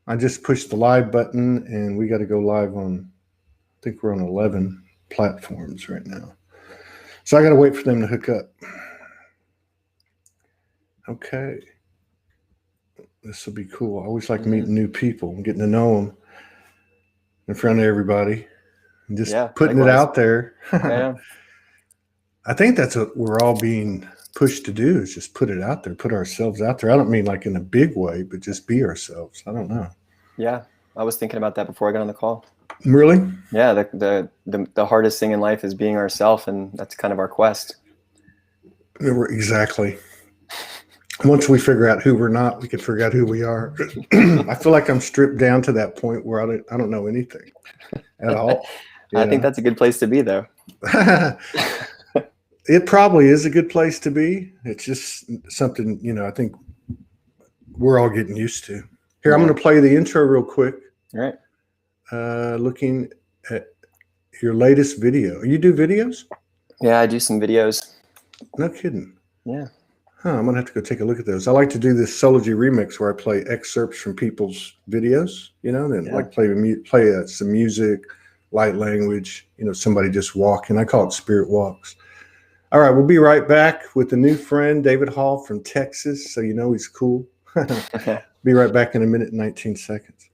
I just pushed the live button, and we got to go live on, I think we're on 11 platforms right now. So I got to wait for them to hook up. Okay. This will be cool. I always like meeting new people and getting to know them in front of everybody and just putting it out there. Yeah. I think that's what we're all being pushed to do, is just put it out there, put ourselves out there. I don't mean like in a big way, but just be ourselves. I don't know. Yeah. I was thinking about that before I got on the call. Really? Yeah. The hardest thing in life is being ourselves, and that's kind of our quest. Exactly. Once we figure out who we're not, we can figure out who we are. I feel like I'm stripped down to that point where I don't know anything at all. I think that's a good place to be, though. It probably is a good place to be. It's just something, I think we're all getting used to. Here, I'm going to play the intro real quick. All right. Looking at your latest video. You do videos? Yeah, I do some videos. No kidding. Yeah. I'm going to have to go take a look at those. I like to do this Soulogy remix where I play excerpts from people's videos, then like play some music, light language, somebody just walking. I call it spirit walks. All right, we'll be right back with a new friend, David Hall from Texas, so he's cool. Be right back in a minute and 19 seconds.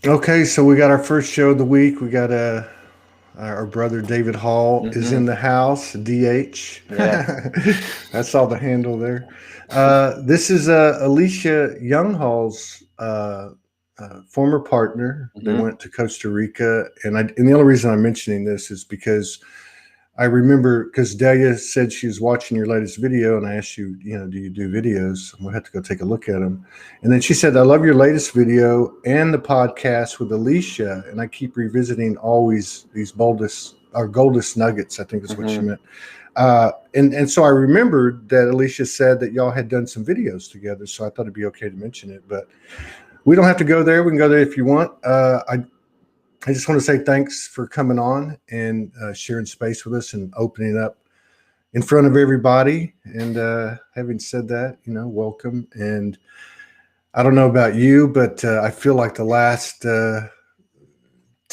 Okay, so we got our first show of the week. We got our brother David Hall is in the house, DH. Yeah. I saw the handle there. This is Alicia Younghall's former partner. They went to Costa Rica, and the only reason I'm mentioning this is because I remember, because Delia said she was watching your latest video, and I asked you, do you do videos? We'll have to go take a look at them. And then she said, I love your latest video and the podcast with Alicia, and I keep revisiting always these goldest nuggets, I think is what she meant. And so I remembered that Alicia said that y'all had done some videos together, so I thought it'd be okay to mention it. But we don't have to go there. We can go there if you want. I just want to say thanks for coming on and sharing space with us and opening up in front of everybody. And having said that, welcome. And I don't know about you, but I feel like the last 2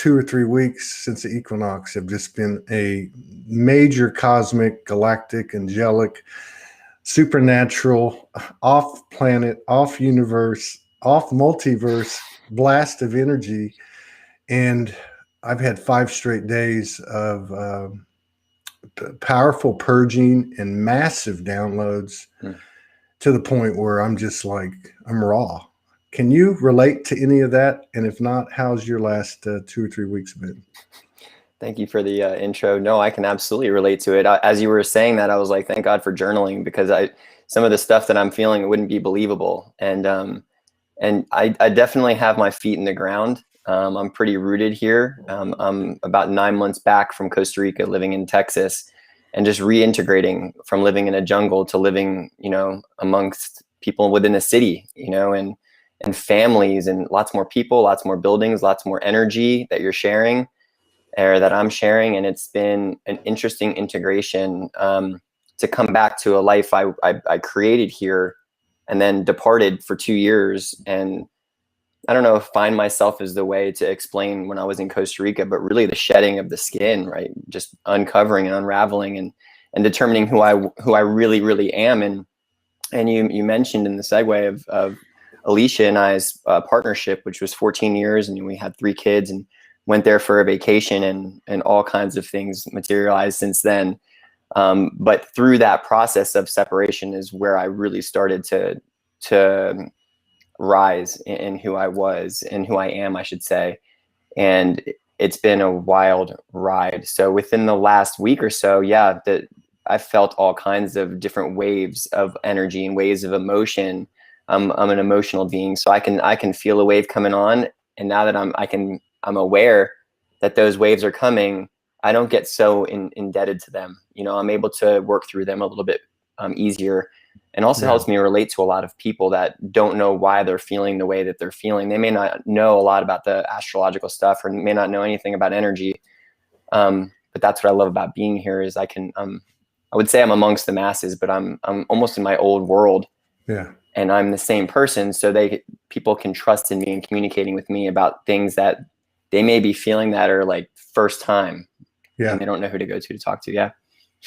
or 3 weeks since the equinox have just been a major cosmic, galactic, angelic, supernatural, off-planet, off-universe, off-multiverse blast of energy. And I've had 5 straight days of powerful purging and massive downloads to the point where I'm just like, I'm raw. Can you relate to any of that? And if not, how's your last 2 or 3 weeks been? Thank you for the intro. No, I can absolutely relate to it. As you were saying that, I was like, thank God for journaling, because some of the stuff that I'm feeling wouldn't be believable. And I definitely have my feet in the ground. I'm pretty rooted here. I'm about 9 months back from Costa Rica, living in Texas, and just reintegrating from living in a jungle to living, amongst people within a city, and families, and lots more people, lots more buildings, lots more energy that you're sharing, or that I'm sharing. And it's been an interesting integration. to come back to a life I created here, and then departed for 2 years. And I don't know if find myself is the way to explain when I was in Costa Rica, but really the shedding of the skin, right? Just uncovering and unraveling and determining who I really, really am. And you mentioned in the segue of Alicia and I's partnership, which was 14 years, and we had 3 kids and went there for a vacation, and all kinds of things materialized since then. But through that process of separation is where I really started to rise in who I was and who I am, I should say. And it's been a wild ride. So within the last week or so, yeah, I felt all kinds of different waves of energy and waves of emotion. I'm an emotional being, so I can feel a wave coming on. And now that I'm aware that those waves are coming, I don't get so indebted to them. You know, I'm able to work through them a little bit easier, and also helps me relate to a lot of people that don't know why they're feeling the way that they're feeling. They may not know a lot about the astrological stuff, or may not know anything about energy. But that's what I love about being here is I would say I'm amongst the masses, but I'm almost in my old world. Yeah. And I'm the same person, so people can trust in me and communicating with me about things that they may be feeling that are like first time. Yeah. And they don't know who to go to talk to. Yeah.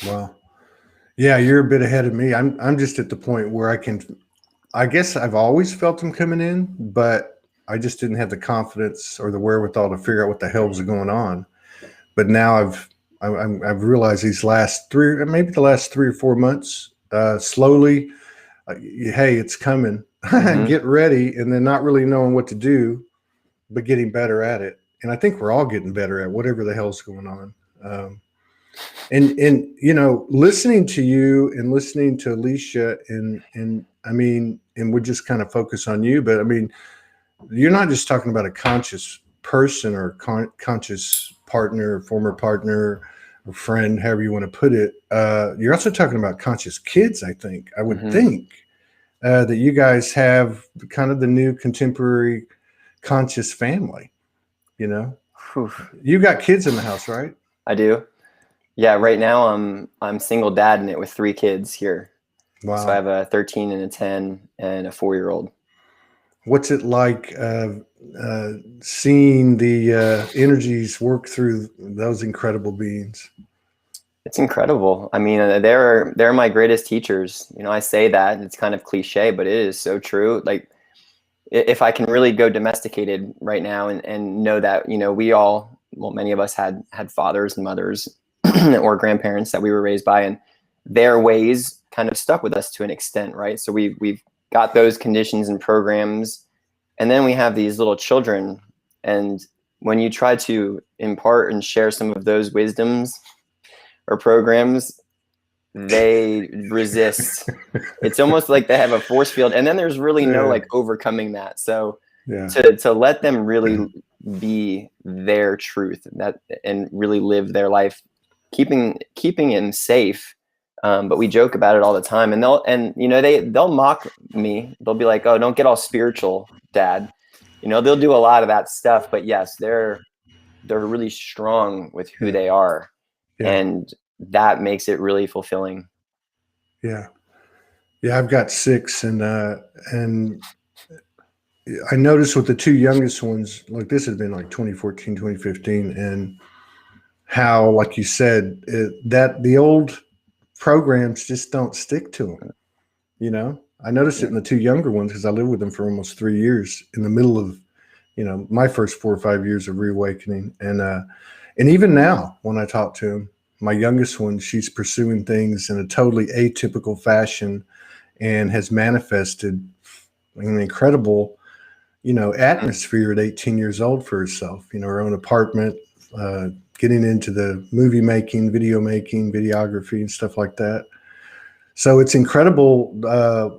Wow. Yeah, you're a bit ahead of me. I'm just at the point where I guess I've always felt them coming in, but I just didn't have the confidence or the wherewithal to figure out what the hell was going on. But now I've realized these last maybe the last 3 or 4 months, slowly, hey, it's coming. Get ready, and then not really knowing what to do, but getting better at it. And I think we're all getting better at whatever the hell's going on. And you know, listening to you and listening to Alicia, and I mean, and we'll just kind of focus on you, but I mean, you're not just talking about a conscious person or conscious partner, former partner, or friend, however you want to put it. You're also talking about conscious kids. I would think that you guys have kind of the new contemporary conscious family. You know, you got kids in the house, right? I do. Yeah, right now I'm single dad in it with 3 kids here. Wow. So I have a 13 and a 10 and a 4-year-old. What's it like seeing the energies work through those incredible beings? It's incredible. I mean, they're my greatest teachers. You know, I say that, and it's kind of cliche, but it is so true. Like, if I can really go domesticated right now and know that, you know, many of us had fathers and mothers or grandparents that we were raised by, and their ways kind of stuck with us to an extent, right? So we've got those conditions and programs, and then we have these little children, and when you try to impart and share some of those wisdoms or programs, they resist. It's almost like they have a force field, and then there's really no like overcoming that. So to let them really be their truth and really live their life, keeping them safe. But we joke about it all the time, and they'll mock me. They'll be like, "Oh, don't get all spiritual, Dad." You know, they'll do a lot of that stuff. But yes, they're really strong with who they are, and that makes it really fulfilling. Yeah. I've got 6, and I noticed with the 2 youngest ones, like this has been like 2014, 2015, and how, like you said, that the old programs just don't stick to them. You know, I noticed it in the 2 younger ones because I lived with them for almost 3 years in the middle of, you know, my first 4 or 5 years of reawakening. And even now when I talk to them, my youngest one, she's pursuing things in a totally atypical fashion and has manifested an incredible, you know, atmosphere at 18 years old for herself, you know, her own apartment, getting into the movie making, videography and stuff like that. So it's incredible,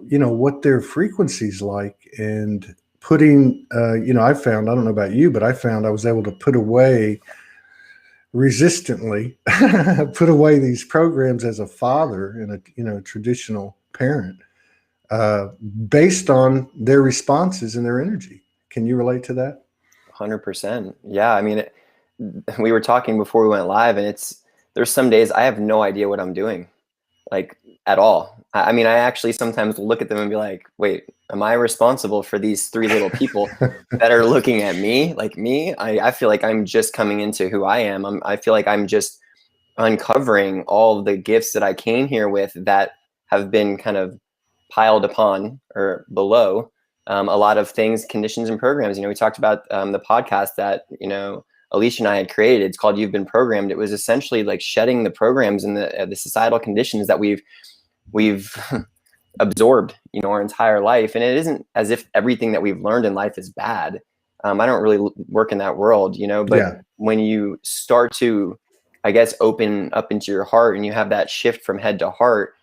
you know, what their frequency's like, and putting, you know, I don't know about you, but I found I was able to put away resistantly, put away these programs as a father and a, you know, traditional parent, based on their responses and their energy. Can you relate to that? 100%. Yeah. I mean, we were talking before we went live, and there's some days I have no idea what I'm doing. like at all. I mean, I actually sometimes look at them and be like, wait, am I responsible for these three little people that are looking at me like me? I feel like I'm just coming into who I am. I feel like I'm just uncovering all of the gifts that I came here with that have been kind of piled upon or below a lot of things, conditions and programs. You know, we talked about the podcast that, you know, Alicia and I had created. It's called You've Been Programmed. It was essentially like shedding the programs and the societal conditions that we've absorbed, you know, our entire life. And it isn't as if everything that we've learned in life is bad. I don't really work in that world, you know, but when you start to, I guess, open up into your heart and you have that shift from head to heart,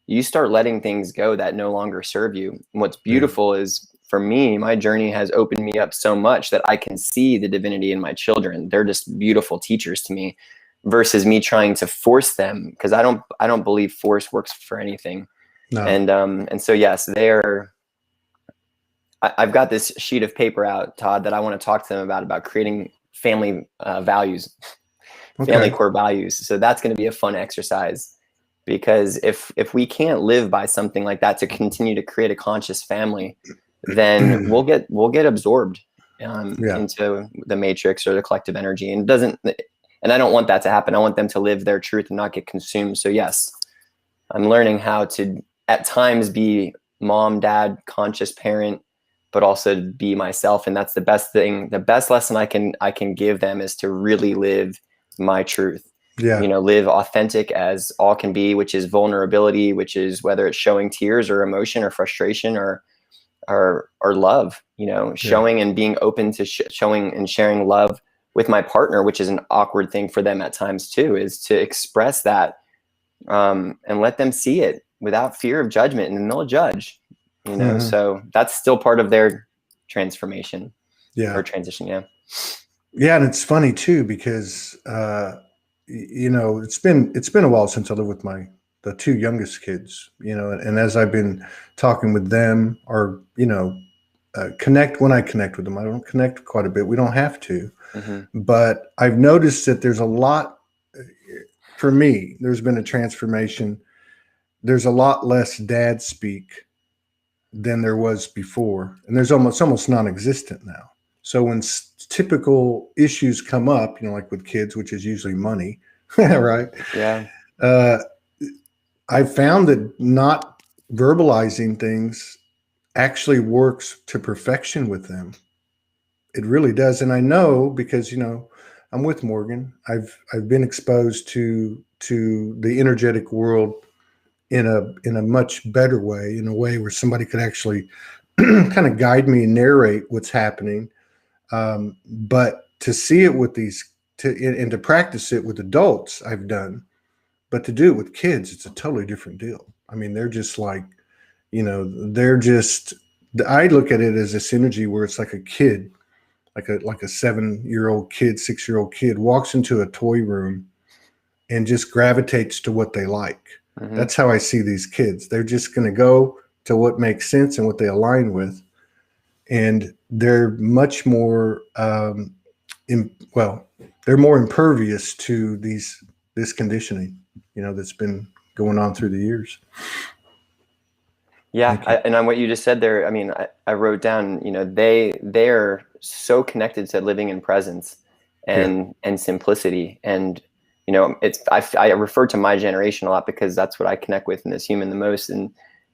you start letting things go that no longer serve you. And what's beautiful is, for me, my journey has opened me up so much that I can see the divinity in my children. They're just beautiful teachers to me, versus me trying to force them, because I don't believe force works for anything. No. And so yes, I've got this sheet of paper out, Todd, that I want to talk to them about creating family values, family core values. So that's going to be a fun exercise, because if we can't live by something like that to continue to create a conscious family, then we'll get absorbed into the matrix or the collective energy, and I don't want that to happen. I want them to live their truth and not get consumed. So yes, I'm learning how to at times be mom, dad, conscious parent, but also be myself. And that's the best thing. The best lesson I can give them is to really live my truth. You know, live authentic as all can be, which is vulnerability, which is whether it's showing tears or emotion or frustration or love, you know, showing and being open to showing and sharing love with my partner, which is an awkward thing for them at times too, is to express that and let them see it without fear of judgment, and they'll judge, you know. So that's still part of their transformation or transition. And it's funny too, because you know, it's been a while since I lived with the two youngest kids, you know, and as I've been talking with them, or, you know, when I connect with them, I don't connect quite a bit. We don't have to, but I've noticed that there's a lot, for me, there's been a transformation. There's a lot less dad speak than there was before. And there's almost non-existent now. So when typical issues come up, you know, like with kids, which is usually money, right? I found that not verbalizing things actually works to perfection with them. It really does. And I know, because, you know, I'm with Morgan. I've been exposed to the energetic world in a much better way, in a way where somebody could actually kind of guide me and narrate what's happening. But to see it with and to practice it with adults, I've done. But to do it with kids, it's a totally different deal. I mean, they're just like, you know, I look at it as this energy where it's like a kid, like a 7-year-old kid, 6-year-old kid walks into a toy room and just gravitates to what they like. That's how I see these kids. They're just going to go to what makes sense and what they align with. And they're much more, they're more impervious to this conditioning, you know, that's been going on through the years. And on what you just said there, I mean, I wrote down, you know, they're so connected to living in presence and simplicity. And, you know, I refer to my generation a lot because that's what I connect with in this human the most. And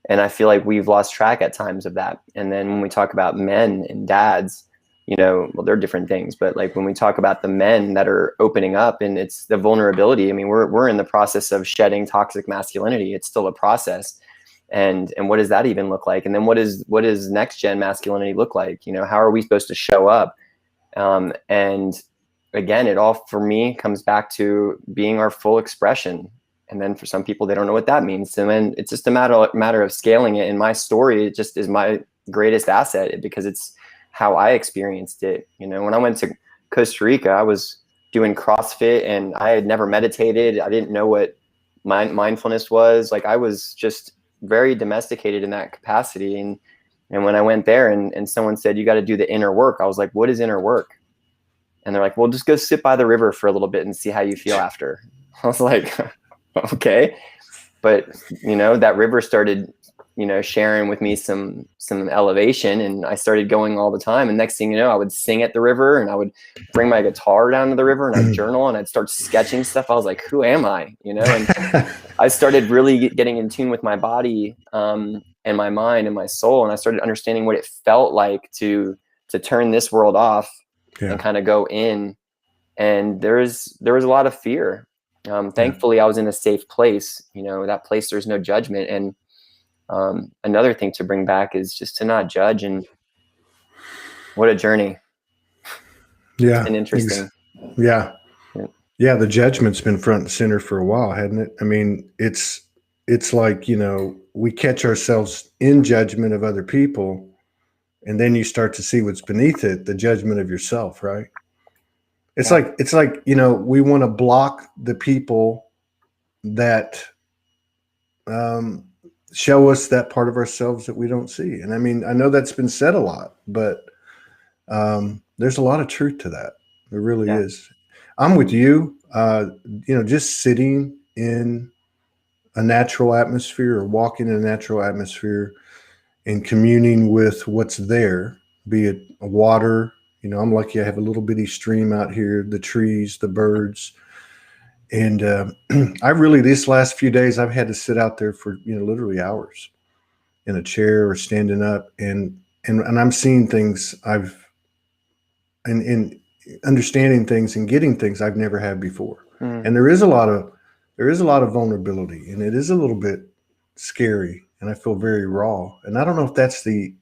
I feel like we've lost track at times of that. And then when we talk about men and dads, you know, well, they're different things, but like when we talk about the men that are opening up, and it's the vulnerability. I mean, we're in the process of shedding toxic masculinity. It's still a process. And what does that even look like? And then what does next gen masculinity look like? You know, how are we supposed to show up? And again, it all for me comes back to being our full expression. And then for some people, they don't know what that means. And then it's just a matter of scaling it. And my story, it just is my greatest asset because it's how I experienced it. You know, when I went to Costa Rica, I was doing CrossFit and I had never meditated. I didn't know what mindfulness was. Like, I was just very domesticated in that capacity. And when I went there and someone said, you got to do the inner work, I was like, what is inner work? And they're like, well, just go sit by the river for a little bit and see how you feel after. I was like, okay. but that river started, sharing with me some elevation, and I started going all the time. And next thing you know, I would sing at the river, and I would bring my guitar down to the river, and I'd journal, and I'd start sketching stuff. I was like, who am I? And I started really getting in tune with my body, and my mind and my soul. And I started understanding what it felt like to turn this world off and kind of go in. And there was a lot of fear. Thankfully, I was in a safe place. That place, there's no judgment. And another thing to bring back is just to not judge. And what a journey. Yeah. It's been interesting. Yeah. The judgment's been front and center for a while, hasn't it? I mean, it's like, we catch ourselves in judgment of other people, and then you start to see what's beneath it, the judgment of yourself, right? It's like, we want to block the people that show us that part of ourselves that we don't see. And I mean, I know that's been said a lot, but there's a lot of truth to that. There really is. I'm with you. Just sitting in a natural atmosphere or walking in a natural atmosphere and communing with what's there, be it water. I'm lucky I have a little bitty stream out here, the trees, the birds. And I really, these last few days, I've had to sit out there for, literally hours in a chair or standing up, and I'm seeing things and understanding things and getting things I've never had before. And there is a lot of vulnerability, and it is a little bit scary, and I feel very raw. And I don't know if that's the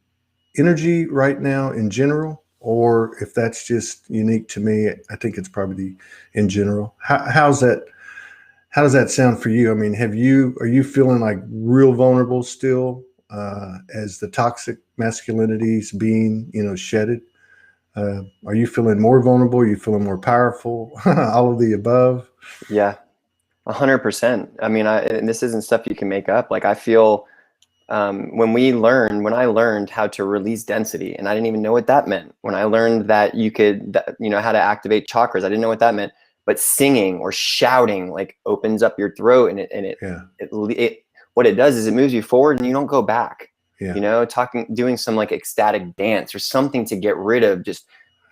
energy right now in general, or if that's just unique to me. I think it's probably in general. How does that sound for you? I mean, are you feeling like real vulnerable still, as the toxic masculinity is being, shedded? Are you feeling more vulnerable? Are you feeling more powerful? All of the above? Yeah, 100%. I mean, and this isn't stuff you can make up. Like, I feel, when I learned how to release density, and I didn't even know what that meant. When I learned that you could, how to activate chakras, I didn't know what that meant. But singing or shouting like opens up your throat, and it what it does is it moves you forward, and you don't go back. Doing some like ecstatic dance or something to get rid of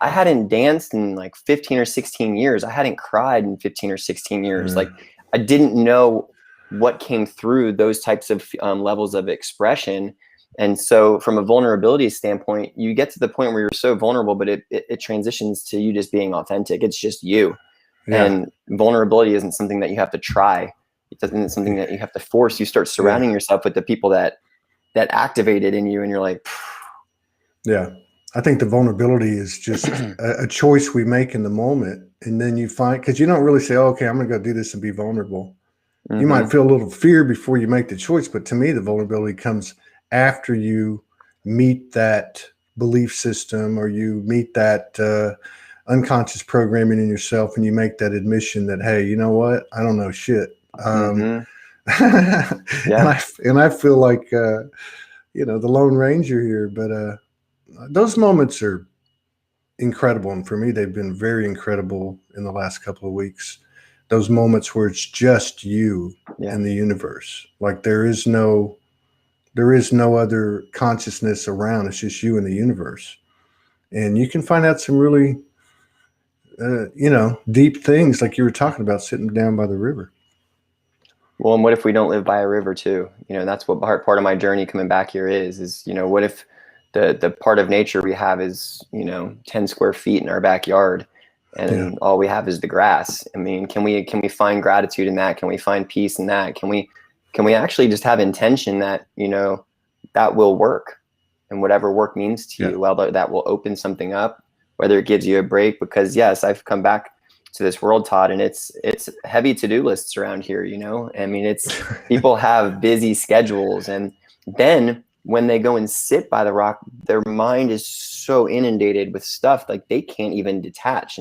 I hadn't danced in like 15 or 16 years. I hadn't cried in 15 or 16 years. Like, I didn't know what came through those types of levels of expression. And so from a vulnerability standpoint, you get to the point where you're so vulnerable, but it transitions to you just being authentic. It's just you. And vulnerability isn't something that you have to try. It isn't something that you have to force. You start surrounding yourself with the people that activate it in you, and you're like, I think the vulnerability is just a choice we make in the moment. And then you find, because you don't really say, okay, I'm going to go do this and be vulnerable. You might feel a little fear before you make the choice. But to me, the vulnerability comes after you meet that belief system, or you meet that unconscious programming in yourself, and you make that admission that, hey, you know what? I don't know shit. And I feel like, the Lone Ranger here, but those moments are incredible. And for me, they've been very incredible in the last couple of weeks. Those moments where it's just you and the universe. Like, there is no other consciousness around. It's just you and the universe. And you can find out some really, deep things, like you were talking about, sitting down by the river. Well, and what if we don't live by a river too? That's what part of my journey coming back here is, what if the part of nature we have is, 10 square feet in our backyard, and all we have is the grass? I mean, can we find gratitude in that? Can we find peace in that? Can we actually just have intention that, that will work, and whatever work means to you, well, that will open something up, whether it gives you a break. Because yes, I've come back to this world, Todd, and it's heavy to-do lists around here. I mean, it's people have busy schedules, and then when they go and sit by the rock, their mind is so inundated with stuff, like they can't even detach.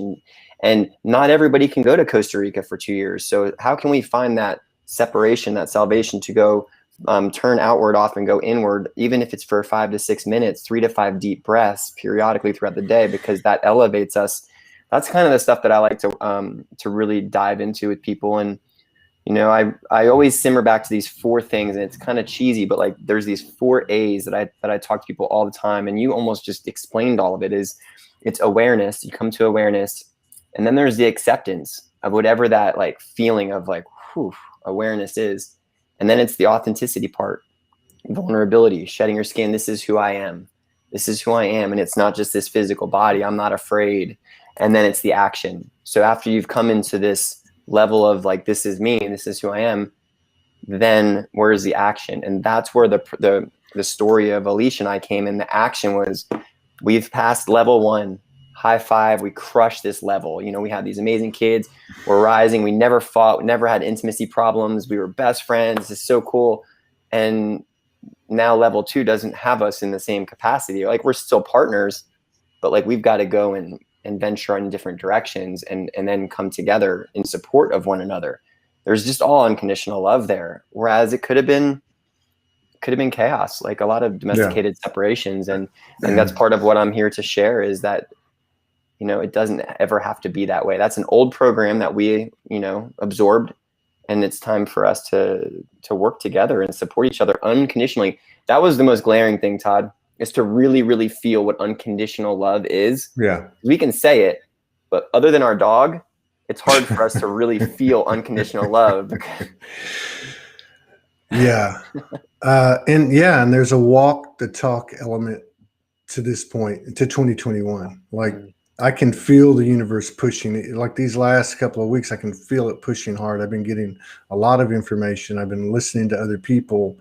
And not everybody can go to Costa Rica for 2 years. So how can we find that separation, that salvation, to go turn outward, off, and go inward, even if it's for 5 to 6 minutes, 3 to 5 deep breaths periodically throughout the day, because that elevates us. That's kind of the stuff that I like to really dive into with people. And You know, I always simmer back to these 4 things, and it's kind of cheesy, but like there's these 4 A's that I talk to people all the time, and you almost just explained all of it. It's awareness. You come to awareness, and then there's the acceptance of whatever that like feeling of like whew, awareness is, and then it's the authenticity part, vulnerability, shedding your skin. This is who I am. This is who I am, and it's not just this physical body. I'm not afraid. And then it's the action. So after you've come into this level of like, this is me, this is who I am, then where's the action? And that's where the story of Alicia and I came in. The action was, we've passed level 1, high five, we crushed this level. You know, we had these amazing kids, we're rising, we never fought, we never had intimacy problems, we were best friends, it's so cool. And now level 2 doesn't have us in the same capacity. Like, we're still partners, but like we've got to go and venture in different directions and then come together in support of one another. There's just all unconditional love there. Whereas it could have been chaos, like a lot of domesticated separations. And that's part of what I'm here to share, is that, you know, it doesn't ever have to be that way. That's an old program that we, you know, absorbed, and it's time for us to work together and support each other unconditionally. That was the most glaring thing, Todd, is to really, really feel what unconditional love is. Yeah. We can say it, but other than our dog, it's hard for us to really feel unconditional love. Yeah. And there's a walk the talk element to this point, to 2021. Like, I can feel the universe pushing it. Like these last couple of weeks, I can feel it pushing hard. I've been getting a lot of information. I've been listening to other people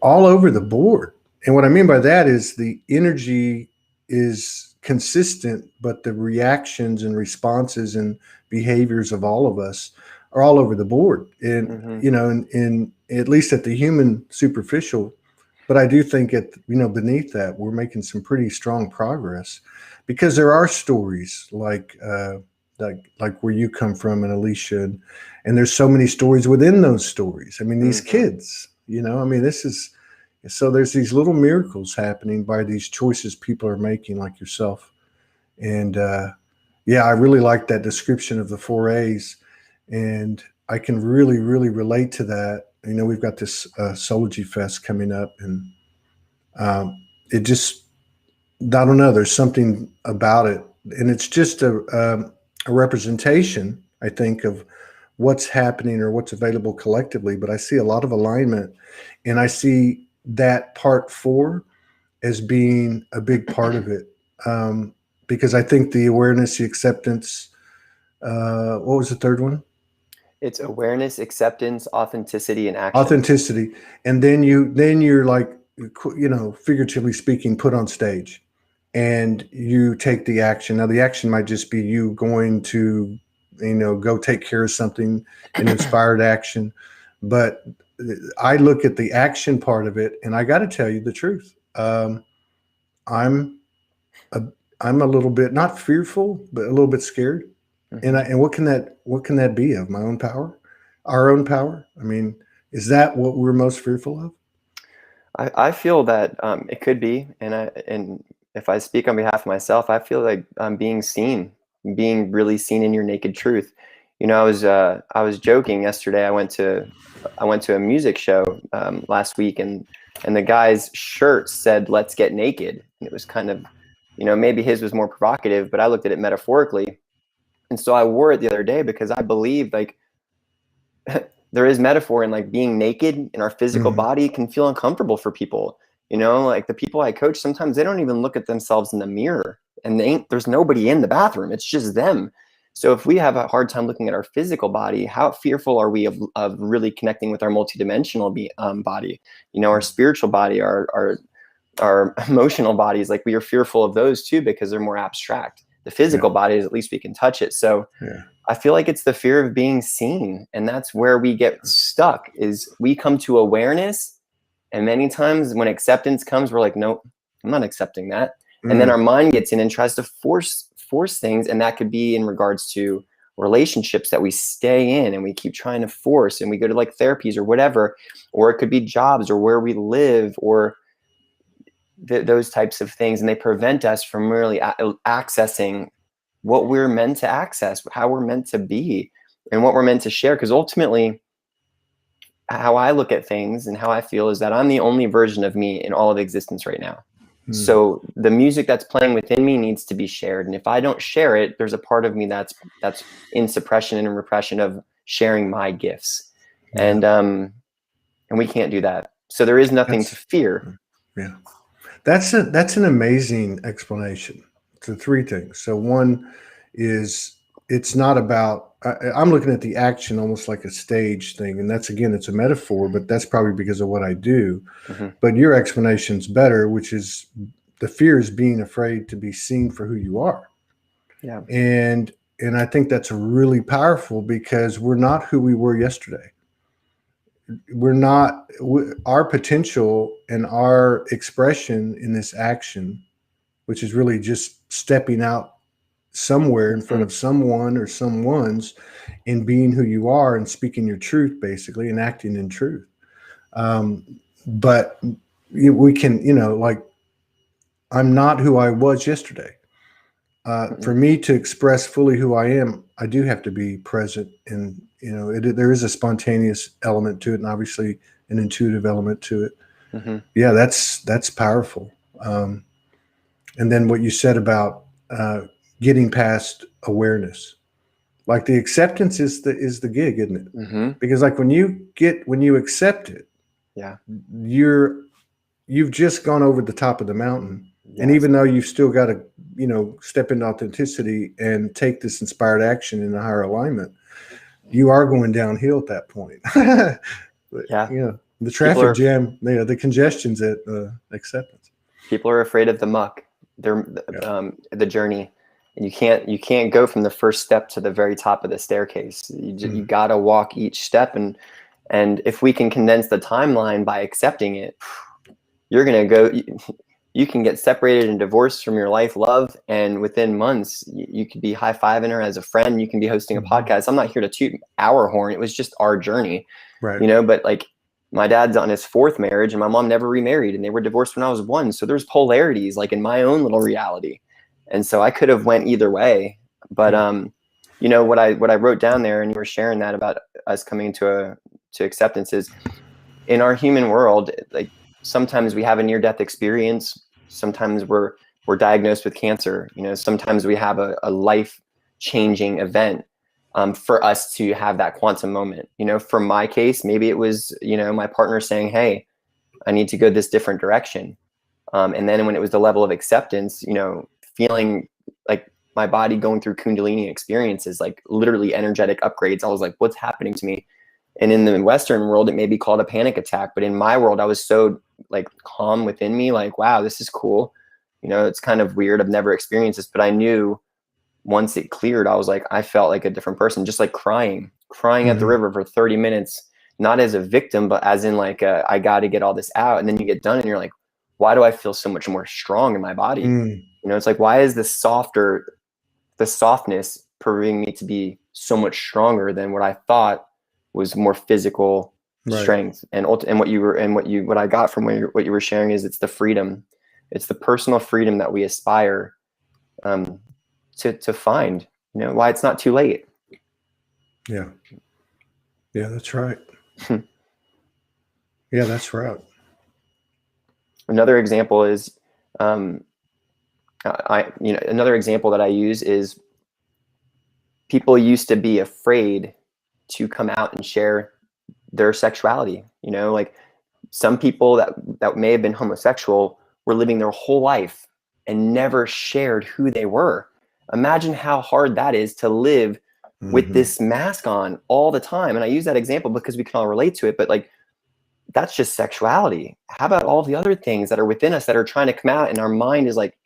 all over the board. And what I mean by that is the energy is consistent, but the reactions and responses and behaviors of all of us are all over the board. And, you know, in at least at the human superficial, but I do think beneath that, we're making some pretty strong progress, because there are stories like where you come from and Alicia, and there's so many stories within those stories. I mean, these kids, you know, I mean, so there's these little miracles happening by these choices people are making, like yourself. And I really like that description of the 4 A's, and I can really, really relate to that. You know, we've got this Soulogy Fest coming up, and it just, I don't know, there's something about it. And it's just a representation, I think, of what's happening or what's available collectively. But I see a lot of alignment, and I see that part 4 as being a big part of it. Because I think the awareness, the acceptance, what was the third one? It's awareness, acceptance, authenticity, and action. Authenticity. And then you're like, you know, figuratively speaking, put on stage, and you take the action. Now, the action might just be you going to, you know, go take care of something, an inspired action. But I look at the action part of it, and I got to tell you the truth. I'm a little bit, not fearful, but a little bit scared. And what can that be of? My own power, our own power? I mean, is that what we're most fearful of? I feel that it could be, and if I speak on behalf of myself, I feel like I'm being seen, being really seen in your naked truth. You know, I was joking yesterday. I went to a music show last week, and the guy's shirt said "Let's get naked," and it was kind of, you know, maybe his was more provocative, but I looked at it metaphorically, and so I wore it the other day because I believe like there is metaphor in like being naked in our physical body can feel uncomfortable for people. You know, like the people I coach, sometimes they don't even look at themselves in the mirror, and there's nobody in the bathroom. It's just them. So if we have a hard time looking at our physical body, how fearful are we of really connecting with our multidimensional body? You know, our spiritual body, our emotional bodies, like we are fearful of those too, because they're more abstract. The physical bodies, at least we can touch it. So I feel like it's the fear of being seen. And that's where we get stuck, is we come to awareness. And many times when acceptance comes, we're like, nope, I'm not accepting that. And then our mind gets in and tries to force things. And that could be in regards to relationships that we stay in and we keep trying to force, and we go to like therapies or whatever, or it could be jobs or where we live or those types of things. And they prevent us from really accessing what we're meant to access, how we're meant to be. and what we're meant to share. Because ultimately, how I look at things and how I feel is that I'm the only version of me in all of existence right now. So the music that's playing within me needs to be shared. And if I don't share it, there's a part of me that's in suppression and repression of sharing my gifts. And we can't do that. So there is nothing to fear. Yeah. That's an amazing explanation. So 3 things. So one is, it's not about, I'm looking at the action almost like a stage thing. And that's, again, it's a metaphor, but that's probably because of what I do. But your explanation's better, which is the fear is being afraid to be seen for who you are. Yeah. And I think that's really powerful, because we're not who we were yesterday. We're not, our potential and our expression in this action, which is really just stepping out somewhere in front of someone or someone's and being who you are and speaking your truth, basically, and acting in truth. But we can, like, I'm not who I was yesterday. For me to express fully who I am, I do have to be present, and there is a spontaneous element to it, and obviously an intuitive element to it. Yeah, that's powerful. And then what you said about getting past awareness, like the acceptance is the gig, isn't it? Because like when you accept it, you've just gone over the top of the mountain. Yes. And even though you've still got to, step into authenticity and take this inspired action in a higher alignment, you are going downhill at that point. The traffic jam, the congestion's at acceptance. People are afraid of the muck, the journey. And you can't go from the first step to the very top of the staircase. You got to walk each step. And if we can condense the timeline by accepting it, you're going to go, you can get separated and divorced from your life love. And within months, you could be high-fiving her as a friend. You can be hosting a podcast. I'm not here to toot our horn. It was just our journey, right? But like my dad's on his 4th marriage and my mom never remarried, and they were divorced when I was 1. So there's polarities like in my own little reality. And so I could have went either way, but what I wrote down there, and you were sharing that about us coming to acceptance, is in our human world, like sometimes we have a near-death experience, sometimes we're diagnosed with cancer, sometimes we have a life-changing event for us to have that quantum moment. For my case, maybe it was my partner saying, "Hey, I need to go this different direction," and then when it was the level of acceptance, feeling like my body going through Kundalini experiences, like literally energetic upgrades. I was like, what's happening to me? And in the Western world, it may be called a panic attack. But in my world, I was so like calm within me, like, wow, this is cool. It's kind of weird. I've never experienced this, but I knew once it cleared, I was like, I felt like a different person, just like crying at the river for 30 minutes, not as a victim, but as in like, I got to get all this out. And then you get done and you're like, why do I feel so much more strong in my body? It's like, why is the softness proving me to be so much stronger than what I thought was more physical strength? And what I got from what you were sharing is it's the freedom. It's the personal freedom that we aspire to find, why it's not too late. Yeah, that's right. Yeah, that's right. Another example is, another example that I use is people used to be afraid to come out and share their sexuality. Like some people that may have been homosexual were living their whole life and never shared who they were. Imagine how hard that is to live with this mask on all the time. And I use that example because we can all relate to it, but like, that's just sexuality. How about all the other things that are within us that are trying to come out, and our mind is like,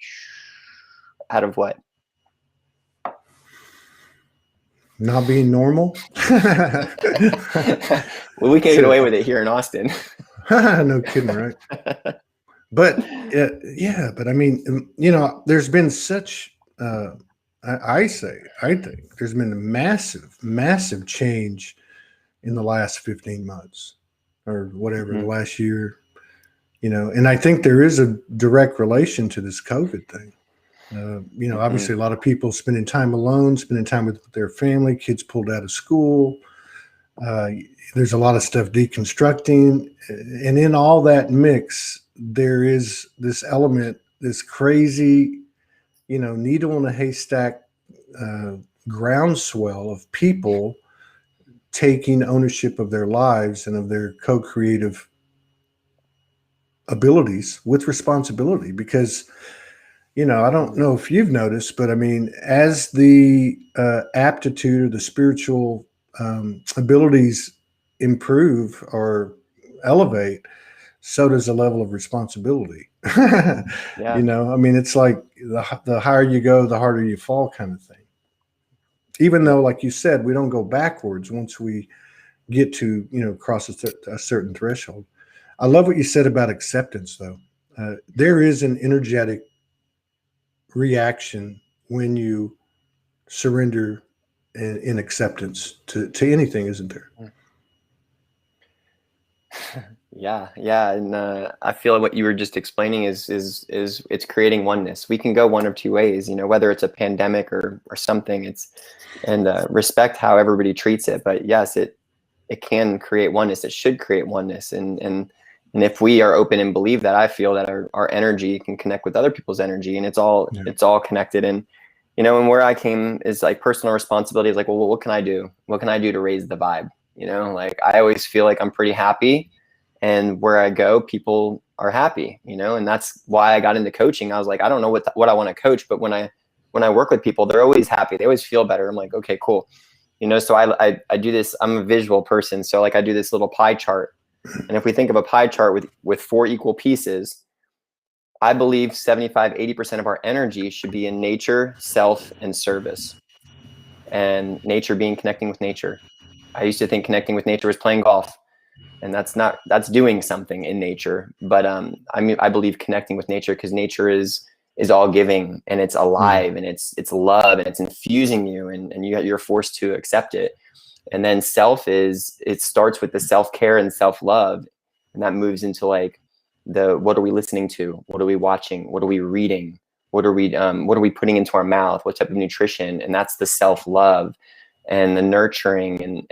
out of what? Not being normal. Well, we can't get away with it here in Austin. No kidding, right? But but I mean, there's been such, I think there's been a massive change in the last 15 months or whatever, the last year, and I think there is a direct relation to this COVID thing. You know, obviously a lot of people spending time alone, spending time with their family, kids pulled out of school. There's a lot of stuff deconstructing. And in all that mix, there is this element, this crazy, you know, needle in a haystack groundswell of people taking ownership of their lives and of their co-creative abilities with responsibility. Because, you know, I don't know if you've noticed, but I mean, as the aptitude or the spiritual abilities improve or elevate, so does the level of responsibility. Yeah. You know, I mean, it's like the higher you go, the harder you fall kind of thing. Even though, like you said, we don't go backwards once we get to, you know, cross a certain threshold. I love what you said about acceptance, though. There is an energetic reaction when you surrender in acceptance to anything, isn't there? Yeah, and I feel what you were just explaining is it's creating oneness. We can go one of two ways, you know, whether it's a pandemic or something. It's and respect how everybody treats it, but yes, it can create oneness. It should create oneness, and if we are open and believe that, I feel that our energy can connect with other people's energy, and it's all connected. And you know, and where I came is like personal responsibility is like, well, what can I do? What can I do to raise the vibe? You know, like I always feel like I'm pretty happy. And where I go, people are happy, you know, and that's why I got into coaching. I was like, I don't know what I want to coach, but when I work with people, they're always happy. They always feel better. I'm like, okay, cool. You know, so I do this, I'm a visual person. So like I do this little pie chart. And if we think of a pie chart with 4 equal pieces, I believe 75–80% of our energy should be in nature, self, and service. And nature being connecting with nature. I used to think connecting with nature was playing golf. And that's doing something in nature. But I mean, I believe connecting with nature, because nature is all giving, and it's alive, and it's love, and it's infusing you, and you're forced to accept it. And then self it starts with the self-care and self-love, and that moves into like what are we listening to? What are we watching? What are we reading? What are we putting into our mouth? What type of nutrition? And that's the self-love and the nurturing,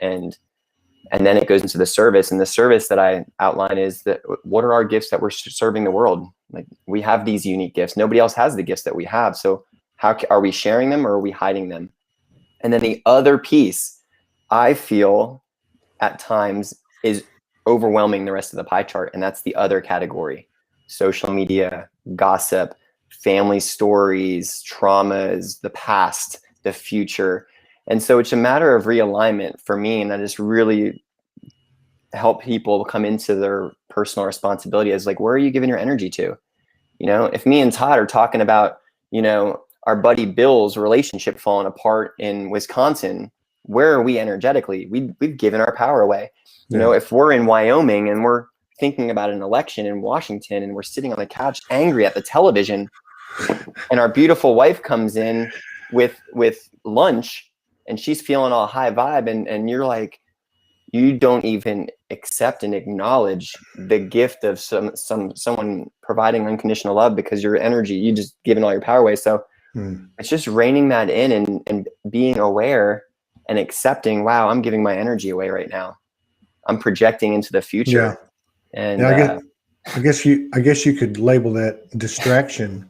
and then it goes into the service. And the service that I outline is that what are our gifts that we're serving the world? Like we have these unique gifts. Nobody else has the gifts that we have. So how are we sharing them, or are we hiding them? And then the other piece, I feel at times, is overwhelming the rest of the pie chart. And that's the other category: social media, gossip, family stories, traumas, the past, the future. And so it's a matter of realignment for me. And I just really help people come into their personal responsibility as like, where are you giving your energy to? You know, if me and Todd are talking about, you know, our buddy Bill's relationship falling apart in Wisconsin, where are we energetically? We've given our power away. You know, if we're in Wyoming and we're thinking about an election in Washington and we're sitting on the couch angry at the television, and our beautiful wife comes in with lunch, and she's feeling all high vibe, and you're like, you don't even accept and acknowledge the gift of someone providing unconditional love, because your energy, you just giving all your power away. So it's just reining that in and being aware and accepting, wow, I'm giving my energy away right now. I'm projecting into the future. And I guess you could label that distraction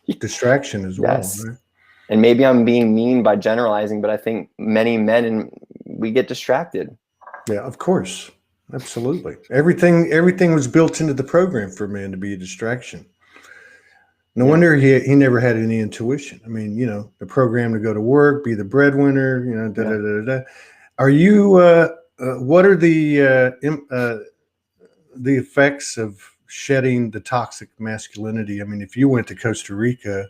as well. Right? And maybe I'm being mean by generalizing, but I think many men, we get distracted. Yeah, of course. Absolutely. Everything was built into the program for man to be a distraction. No wonder he never had any intuition. I mean, you know, the program to go to work, be the breadwinner, you know, Are you, what are the effects of shedding the toxic masculinity? I mean, if you went to Costa Rica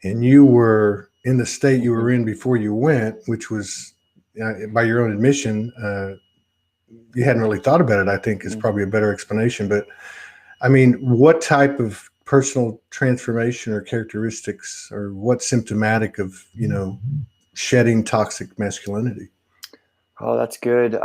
and you were in the state you were in before you went, which was, by your own admission, you hadn't really thought about it, I think is probably a better explanation. But I mean, what type of personal transformation or characteristics, or what's symptomatic of, you know, shedding toxic masculinity? Oh, that's good.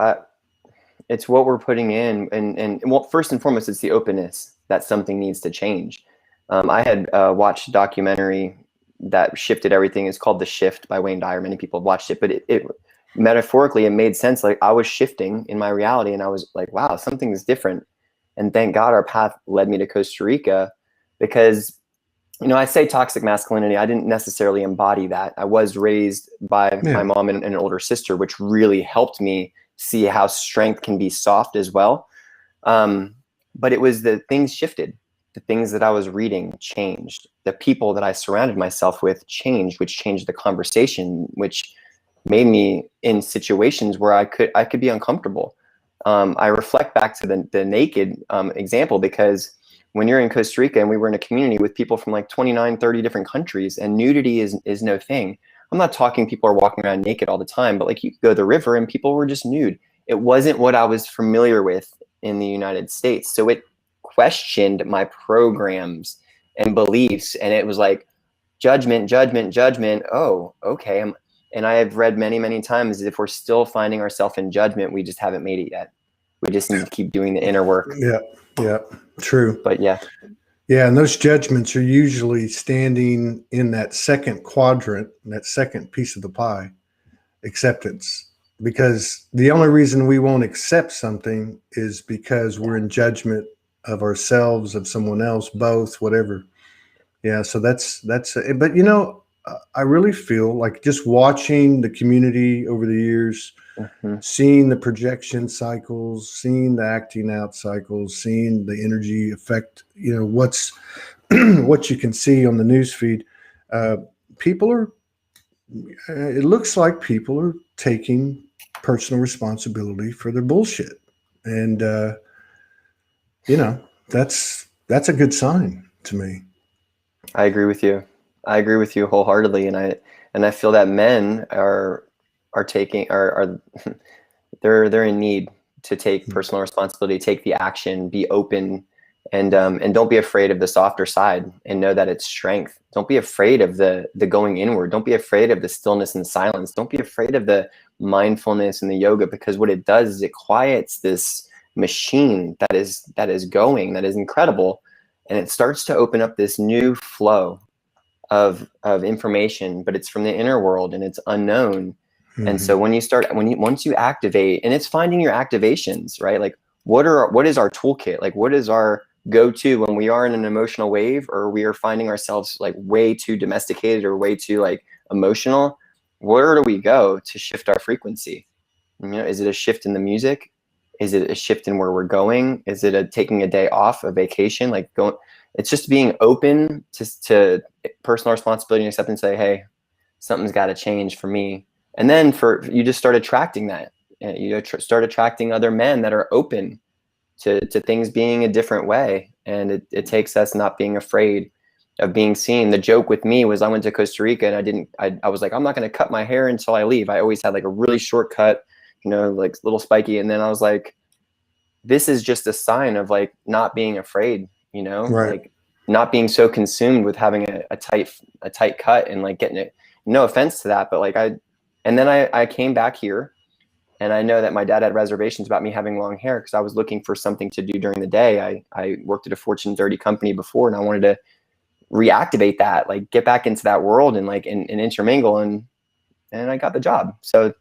It's what we're putting in. And well, first and foremost, it's the openness that something needs to change. I had watched a documentary that shifted everything is called The Shift by Wayne Dyer. Many people have watched it, but it metaphorically, it made sense. Like, I was shifting in my reality, and I was like, wow, something is different. And thank God our path led me to Costa Rica, because, you know, I say toxic masculinity, I didn't necessarily embody that. I was raised by my mom and an older sister, which really helped me see how strength can be soft as well. But it was the things shifted. The things that I was reading changed. The people that I surrounded myself with changed, which changed the conversation, which made me in situations where I could be uncomfortable. I reflect back to the naked example, because when you're in Costa Rica and we were in a community with people from like 29, 30 different countries, and nudity is no thing. I'm not talking people are walking around naked all the time, but like, you go to the river and people were just nude. It wasn't what I was familiar with in the United States. So it questioned my programs and beliefs. And it was like, judgment, judgment, judgment. Oh, okay. And I have read many, many times, if we're still finding ourselves in judgment, we just haven't made it yet. We just need to keep doing the inner work. Yeah, true. But yeah, and those judgments are usually standing in that second quadrant, that second piece of the pie, acceptance. Because the only reason we won't accept something is because we're in judgment of ourselves, of someone else, both, whatever. Yeah, so that's but you know, I really feel like just watching the community over the years, seeing the projection cycles, seeing the acting out cycles, seeing the energy effect, you know, what's what you can see on the news feed. People are, it looks like people are taking personal responsibility for their bullshit. And, you know, that's a good sign to me. I agree with you. I agree with you wholeheartedly. And I feel that men are taking, they're in need to take personal responsibility, take the action, be open, and don't be afraid of the softer side, and know that it's strength. Don't be afraid of the going inward. Don't be afraid of the stillness and silence. Don't be afraid of the mindfulness and the yoga, because what it does is it quiets this machine that is going, that is incredible. And it starts to open up this new flow of information, but it's from the inner world and it's unknown. And so once you activate, and it's finding your activations, right? Like, what is our toolkit? Like, what is our go-to when we are in an emotional wave, or we are finding ourselves like way too domesticated or way too like emotional? Where do we go to shift our frequency? You know, is it a shift in the music? Is it a shift in where we're going? Is it taking a day off, a vacation? Like, it's just being open to personal responsibility and acceptance. Say, hey, something's got to change for me. And then you just start attracting that. You start attracting other men that are open to things being a different way. And it takes us not being afraid of being seen. The joke with me was, I went to Costa Rica and I was like, I'm not going to cut my hair until I leave. I always had like a really short cut, you know, like little spiky. And then I was like, this is just a sign of like not being afraid, you know, like not being so consumed with having a tight cut and like getting it. No offense to that, but like and then I came back here, and I know that my dad had reservations about me having long hair, because I was looking for something to do during the day. I worked at a Fortune 30 company before, and I wanted to reactivate that, like get back into that world and like and intermingle, and I got the job. So it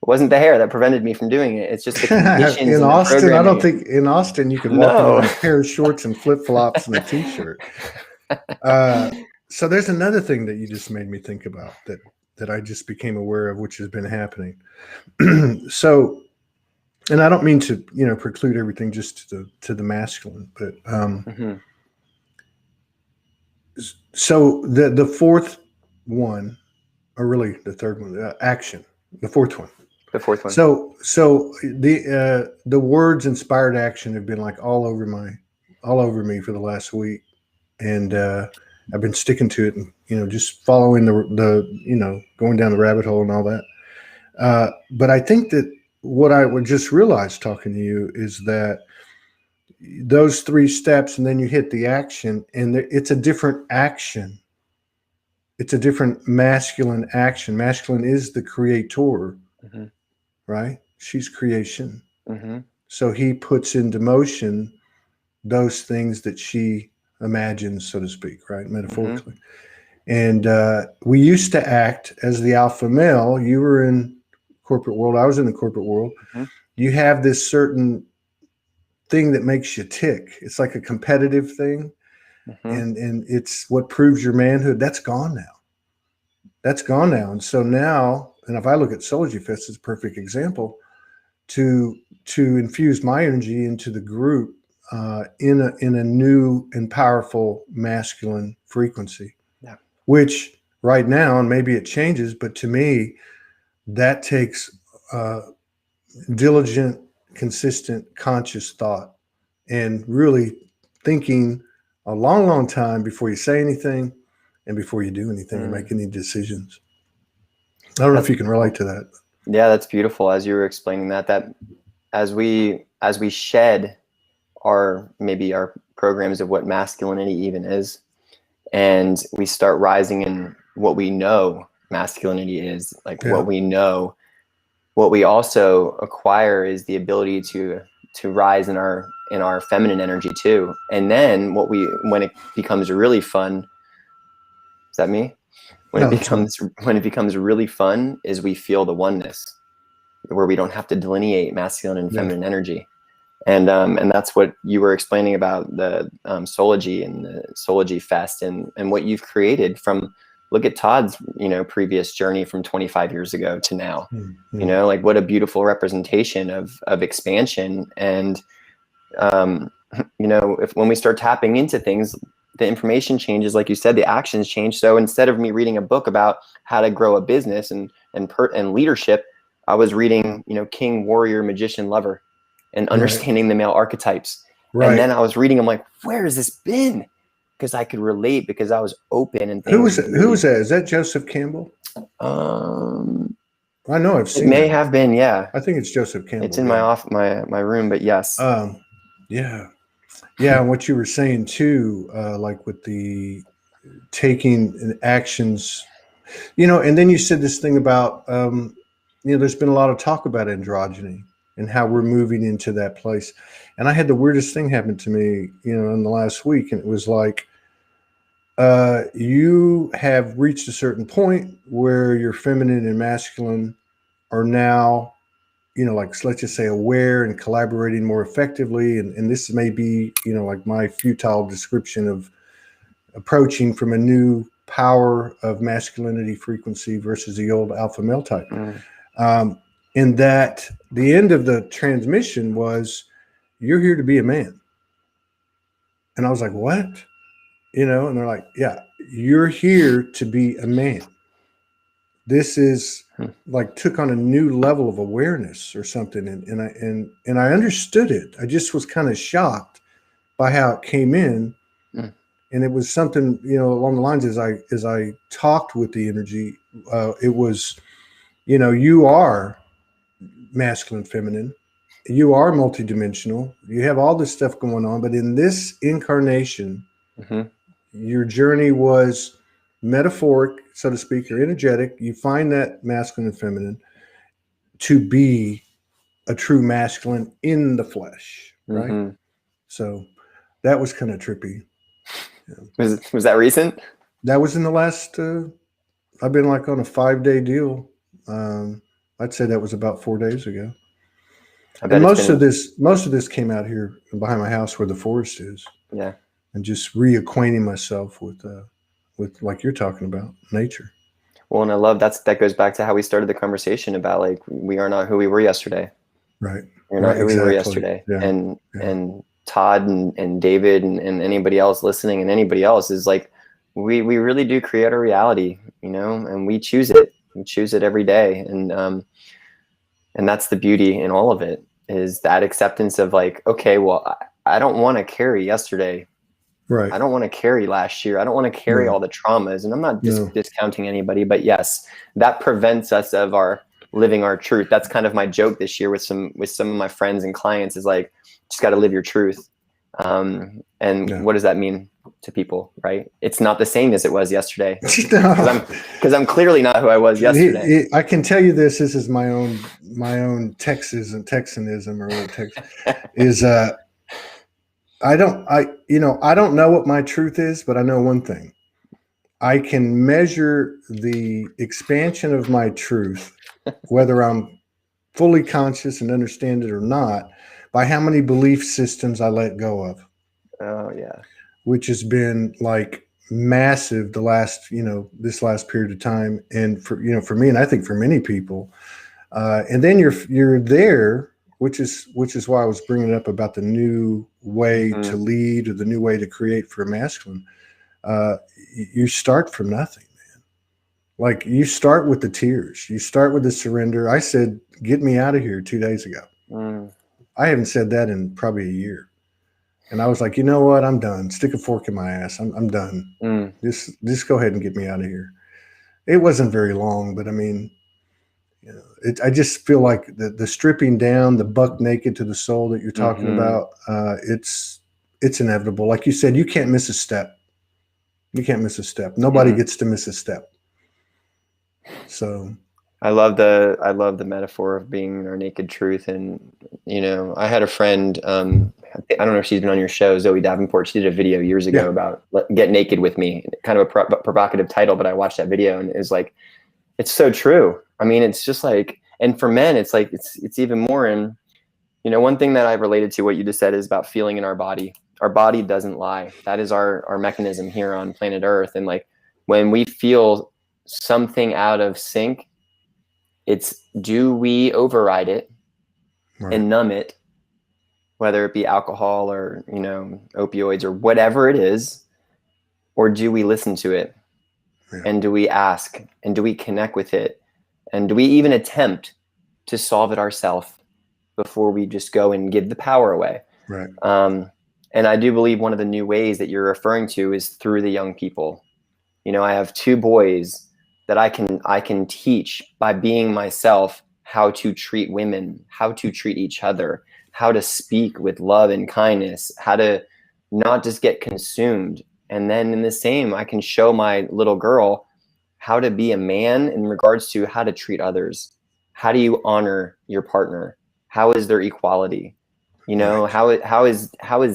wasn't the hair that prevented me from doing it. It's just the conditions in Austin. I don't think in Austin you could walk in a pair of shorts and flip flops and a t-shirt. So there's another thing that you just made me think about that I just became aware of, which has been happening. So, and I don't mean to, you know, preclude everything just to the masculine, but so the fourth one, or really the third one, action, the fourth one. The fourth one. So the words inspired action have been like all over me for the last week, and I've been sticking to it, and you know, just following the you know, going down the rabbit hole and all that. But I think that what I would just realize talking to you is that those 3 steps, and then you hit the action, and it's a different action. It's a different masculine action. Masculine is the creator, right? She's creation. So he puts into motion those things that she imagines, so to speak, right? Metaphorically. And we used to act as the alpha male. You were in corporate world. I was in the corporate world. Mm-hmm. You have this certain thing that makes you tick. It's like a competitive thing. Mm-hmm. And it's what proves your manhood. That's gone now. That's gone now. And so now, and if I look at Soulogy Fest as a perfect example, to infuse my energy into the group in a new and powerful masculine frequency, Yeah. which right now, and maybe it changes, but to me, that takes diligent, consistent, conscious thought, and really thinking a long, long time before you say anything and before you do anything or make any decisions. I don't know if you can relate to that. Yeah, that's beautiful. As you were explaining that as we shed maybe our programs of what masculinity even is, and we start rising in what we know masculinity is, like what we know, what we also acquire is the ability to rise in our feminine energy too. And then when it becomes really fun, is that me? When it becomes really fun is we feel the oneness, where we don't have to delineate masculine and feminine energy. And that's what you were explaining about the Soulogy and the Soulogy Fest and what you've created from, look at Todd's, previous journey from 25 years ago to now, like what a beautiful representation of expansion. And, when we start tapping into things, the information changes, like you said, the actions change. So instead of me reading a book about how to grow a business and leadership, I was reading, King, Warrior, Magician, Lover, and understanding the male archetypes. Right. And then I was reading, I'm like, where has this been? Because I could relate, because I was open and things. Who was that? Is that Joseph Campbell? I know I've seen it. May have been, yeah. I think it's Joseph Campbell. It's in my room, but yes. Yeah. And what you were saying too, like with the taking actions, and then you said this thing about, there's been a lot of talk about androgyny and how we're moving into that place. And I had the weirdest thing happen to me, in the last week. And it was like, you have reached a certain point where your feminine and masculine are now, like, let's just say, aware and collaborating more effectively. And this may be, like my futile description of approaching from a new power of masculinity frequency versus the old alpha male type. And that the end of the transmission was, you're here to be a man. And I was like, what? And they're like, yeah, you're here to be a man. This is like took on a new level of awareness or something. And I understood it. I just was kind of shocked by how it came in. And it was something, along the lines as I talked with the energy, it was, you are masculine, feminine, you are multidimensional, you have all this stuff going on, but in this incarnation, your journey was metaphoric, so to speak, or energetic. You find that masculine and feminine to be a true masculine in the flesh, right? So that was kind of trippy. Yeah. Was that recent? That was in the last, I've been like on a 5-day deal. I'd say that was about 4 days ago. And most of this came out here behind my house where the forest is. Yeah. And just reacquainting myself with like you're talking about, nature. Well, and I love that goes back to how we started the conversation about, like, we are not who we were yesterday. Right. We're not who we were yesterday. Yeah. And Todd and David and anybody else listening and anybody else is like, we really do create our reality, and we choose it. We choose it every day. And that's the beauty in all of it, is that acceptance of, like, okay, well, I don't want to carry yesterday. Right. I don't want to carry last year. I don't want to carry all the traumas. And I'm not discounting anybody, but yes, that prevents us of living our truth. That's kind of my joke this year with some of my friends and clients, is like, just got to live your truth. What does that mean to people, right? It's not the same as it was yesterday, because I'm clearly not who I was yesterday. I can tell you this is my own Texanism or is I don't know what my truth is, but I know one thing. I can measure the expansion of my truth, whether I'm fully conscious and understand it or not, by how many belief systems I let go of. Oh yeah. Which has been like massive this last period of time, and for me, and I think for many people. And then you're there, which is why I was bringing up about the new way to lead or the new way to create for a masculine. Uh, you start from nothing, man. Like you start with the tears, you start with the surrender. I said, "Get me out of here" 2 days ago. I haven't said that in probably a year. And I was like, you know what? I'm done. Stick a fork in my ass. I'm done. Just go ahead and get me out of here. It wasn't very long, but I mean, I just feel like the stripping down, the buck naked to the soul that you're talking about, it's inevitable. Like you said, you can't miss a step. You can't miss a step. Nobody gets to miss a step. So I love the metaphor of being our naked truth. And, I had a friend, I don't know if she's been on your show, Zoe Davenport. She did a video years ago about Get Naked With Me, kind of a provocative title, but I watched that video and it's like, it's so true. I mean, it's just like, and for men, it's like, it's even more. And, one thing that I related to what you just said is about feeling in our body. Our body doesn't lie. That is our mechanism here on planet Earth. And like, when we feel something out of sync, it's, do we override it and numb it, whether it be alcohol or, opioids or whatever it is, or do we listen to it? And do we ask, and do we connect with it? And do we even attempt to solve it ourselves before we just go and give the power away? Right. And I do believe one of the new ways that you're referring to is through the young people. I have 2 boys that I can teach by being myself how to treat women, how to treat each other, how to speak with love and kindness, how to not just get consumed. And then in the same, I can show my little girl how to be a man in regards to how to treat others. How do you honor your partner? How is there equality? Right. How is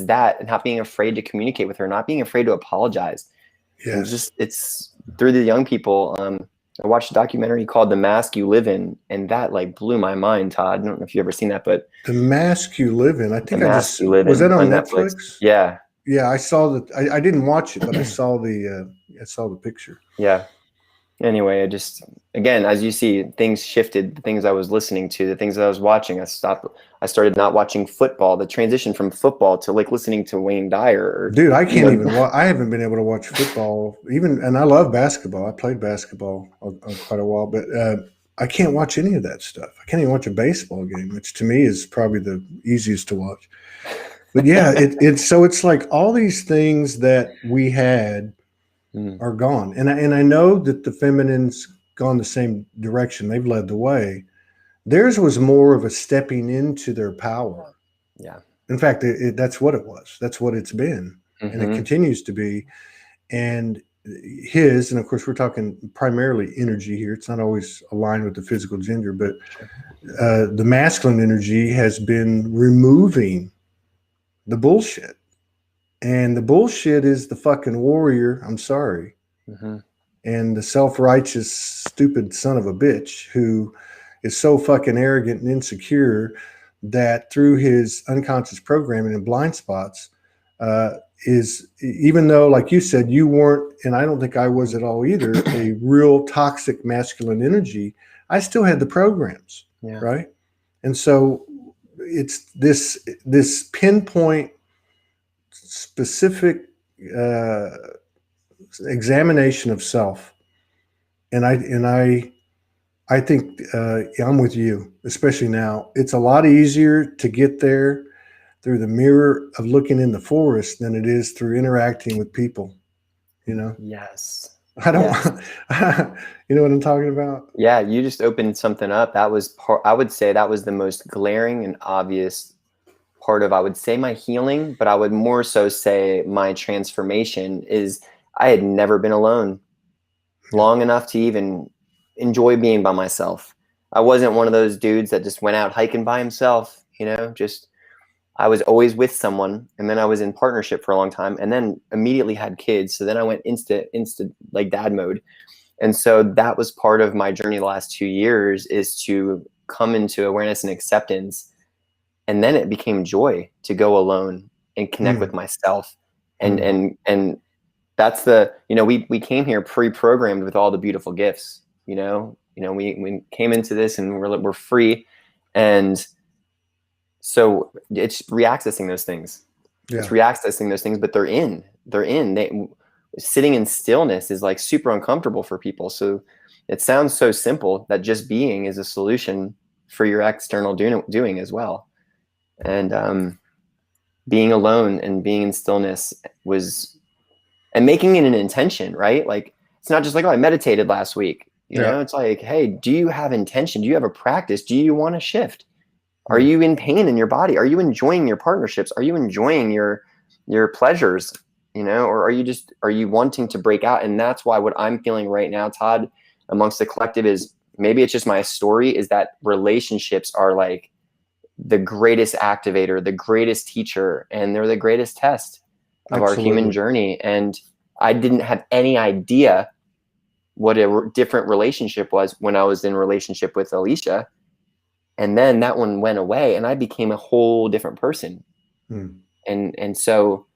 that? Not being afraid to communicate with her, not being afraid to apologize. Yes. It's through the young people. I watched a documentary called The Mask You Live In, and that like blew my mind, Todd. I don't know if you've ever seen that, but The Mask You Live In. I think was that on Netflix? Yeah. Yeah, I saw that. I didn't watch it, but I saw the picture. Yeah. Anyway, again, as you see, things shifted. The things I was listening to, the things that I was watching, I started not watching football. The transition from football to like listening to Wayne Dyer. Dude, I can't even watch. I haven't been able to watch football and I love basketball. I played basketball quite a while, but I can't watch any of that stuff. I can't even watch a baseball game, which to me is probably the easiest to watch. But yeah, it's like all these things that we had are gone. And I know that the feminine's gone the same direction. They've led the way. Theirs was more of a stepping into their power. Yeah. In fact, that's what it was. That's what it's been. And it continues to be. And and of course, we're talking primarily energy here. It's not always aligned with the physical gender, but the masculine energy has been removing the bullshit. And the bullshit is the fucking warrior. I'm sorry. And the self-righteous, stupid son of a bitch who is so fucking arrogant and insecure that through his unconscious programming and blind spots is, even though, like you said, you weren't, and I don't think I was at all either, a real toxic masculine energy, I still had the programs, right? And so it's this pinpoint specific examination of self. And I think I'm with you, especially now. It's a lot easier to get there through the mirror of looking in the forest than it is through interacting with people. Yes. I don't. You know what I'm talking about? Yeah, you just opened something up. That was I would say that was the most glaring and obvious part of, I would say, my healing, but I would more so say my transformation is I had never been alone long enough to even enjoy being by myself. I wasn't one of those dudes that just went out hiking by himself, just I was always with someone, and then I was in partnership for a long time, and then immediately had kids. So then I went insta like dad mode. And so that was part of my journey the last 2 years, is to come into awareness and acceptance. And then it became joy to go alone and connect with myself. And that's the, we came here pre-programmed with all the beautiful gifts, we came into this and we're free. And so it's reaccessing those things. Yeah. It's reaccessing those things, but sitting in stillness is like super uncomfortable for people. So it sounds so simple that just being is a solution for your external doing as well. And being alone and being in stillness and making it an intention, right? Like, it's not just like, oh, I meditated last week. You know, it's like, hey, do you have intention? Do you have a practice? Do you want to shift? Are you in pain in your body? Are you enjoying your partnerships? Are you enjoying your pleasures? Or are you wanting to break out? And that's why what I'm feeling right now, Todd, amongst the collective, is maybe it's just my story, is that relationships are like the greatest activator, the greatest teacher, and they're the greatest test of our human journey. And I didn't have any idea what a different relationship was when I was in relationship with Alicia. And then that one went away and I became a whole different person. And so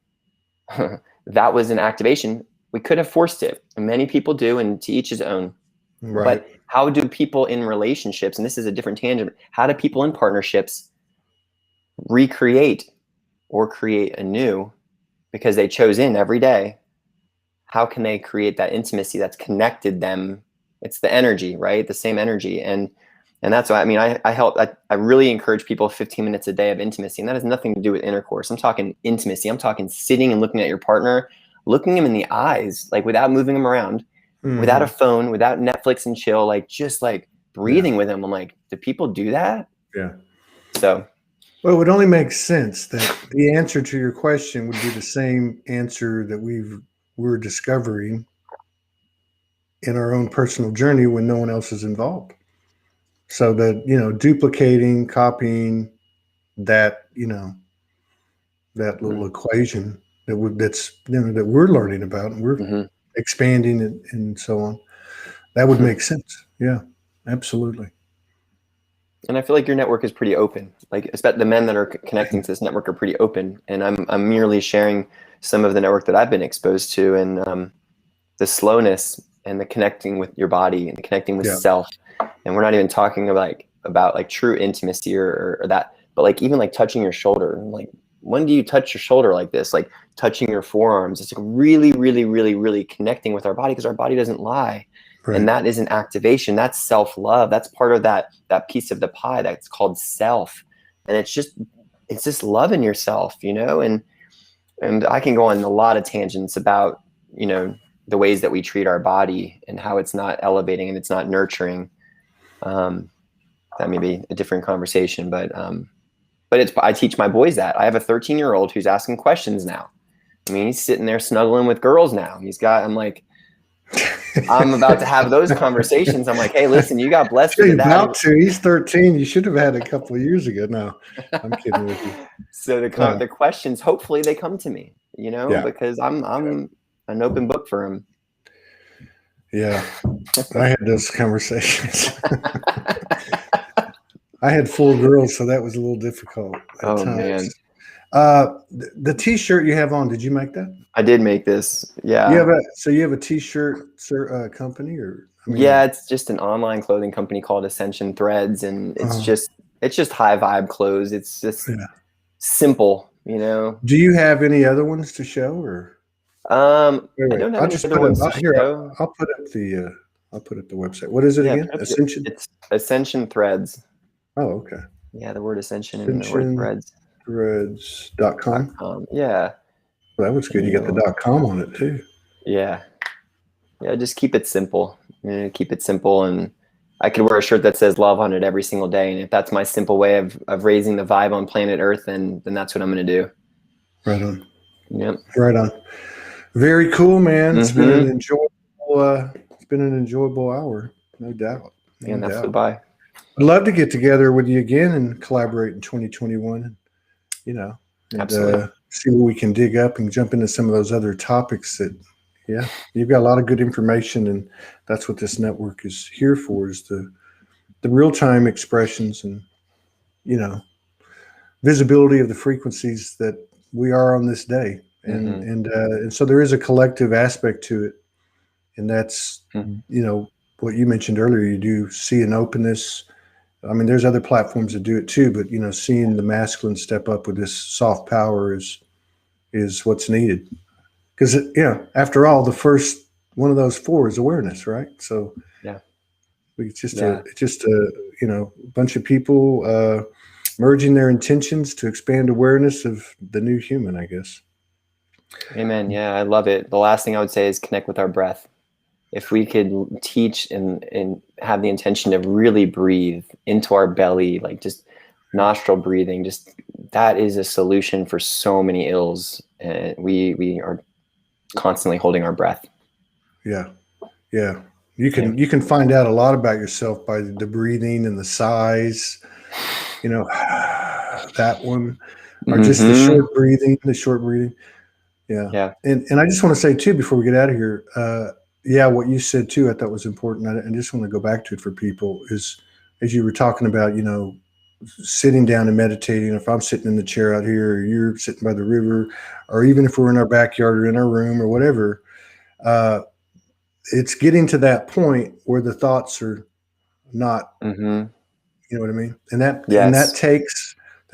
that was an activation. We could have forced it, and many people do, and to each his own. Right. But how do people in relationships, and this is a different tangent, how do people in partnerships recreate or create anew, because they chose in every day? How can they create that intimacy that's connected them? It's the energy, right? The same energy. And that's why, I really encourage people 15 minutes a day of intimacy. And that has nothing to do with intercourse. I'm talking intimacy. I'm talking sitting and looking at your partner, looking them in the eyes, like without moving them around, without a phone, without Netflix and chill, like just like breathing with them. I'm like, do people do that? Yeah. So. Well, it would only make sense that the answer to your question would be the same answer that we're discovering in our own personal journey when no one else is involved. So that, duplicating, copying that, that little equation that we're learning about and we're expanding and so on, that would make sense. Yeah, absolutely. And I feel like your network is pretty open. Like, especially the men that are connecting to this network are pretty open. And I'm merely sharing some of the network that I've been exposed to, and the slowness and the connecting with your body and the connecting with self. And we're not even talking about like true intimacy or that, but like even like touching your shoulder. Like, when do you touch your shoulder like this? Like touching your forearms. It's like really, really, really, really connecting with our body, because our body doesn't lie. Right. And that is an activation. That's self-love. That's part of that piece of the pie that's called self. And it's just loving yourself, and I can go on a lot of tangents about, the ways that we treat our body and how it's not elevating and it's not nurturing. That may be a different conversation, but I teach my boys that. I have a 13-year-old who's asking questions now. He's sitting there snuggling with girls now. I'm like, I'm about to have those conversations. I'm like, hey, listen, you got blessed with a dad. About to. He's 13. You should have had a couple of years ago. No, I'm kidding with you. So the questions, hopefully they come to me, because I'm an open book for him. Yeah, I had those conversations. I had full girls, so that was a little difficult at times. Man. The T-shirt you have on, did you make that? I did make this. Yeah. You have a T-shirt company, or? Yeah, it's just an online clothing company called Ascension Threads, and it's just high vibe clothes. It's just simple, Do you have any other ones to show, or? I don't have any other ones to show. I'll put up the website. What is it again? Ascension. It's Ascension Threads. Oh, okay. Yeah, the word ascension and the word threads. Threads.com. Yeah. Well, that was good. You got the .com on it too. Yeah. Yeah, just keep it simple. Keep it simple, and I could wear a shirt that says love on it every single day. And if that's my simple way of raising the vibe on planet Earth, then that's what I'm going to do. Right on. Yep. Right on. Very cool, man. It's been an enjoyable hour, no doubt. And that flew by. I'd love to get together with you again and collaborate in 2021. and Absolutely. see what we can dig up and jump into some of those other topics that, yeah, you've got a lot of good information, and that's what this network is here for, is the real-time expressions and, visibility of the frequencies that we are on this day. And so there is a collective aspect to it. And that's, what you mentioned earlier, you do see an openness. I mean, there's other platforms that do it too, but, seeing the masculine step up with this soft power is what's needed. Because, after all, the first one of those four is awareness, right? So yeah, it's just a bunch of people merging their intentions to expand awareness of the new human, I guess. Amen. Yeah, I love it. The last thing I would say is connect with our breath. If we could teach and have the intention to really breathe into our belly, like just nostril breathing, just that is a solution for so many ills. And we are constantly holding our breath. Yeah. You can find out a lot about yourself by the breathing and the sighs, that one, or just the short breathing. Yeah. And I just want to say too, before we get out of here, what you said too, I thought was important. I just want to go back to it for people, is as you were talking about, sitting down and meditating. If I'm sitting in the chair out here, or you're sitting by the river, or even if we're in our backyard or in our room or whatever, it's getting to that point where the thoughts are not, you know what I mean? And that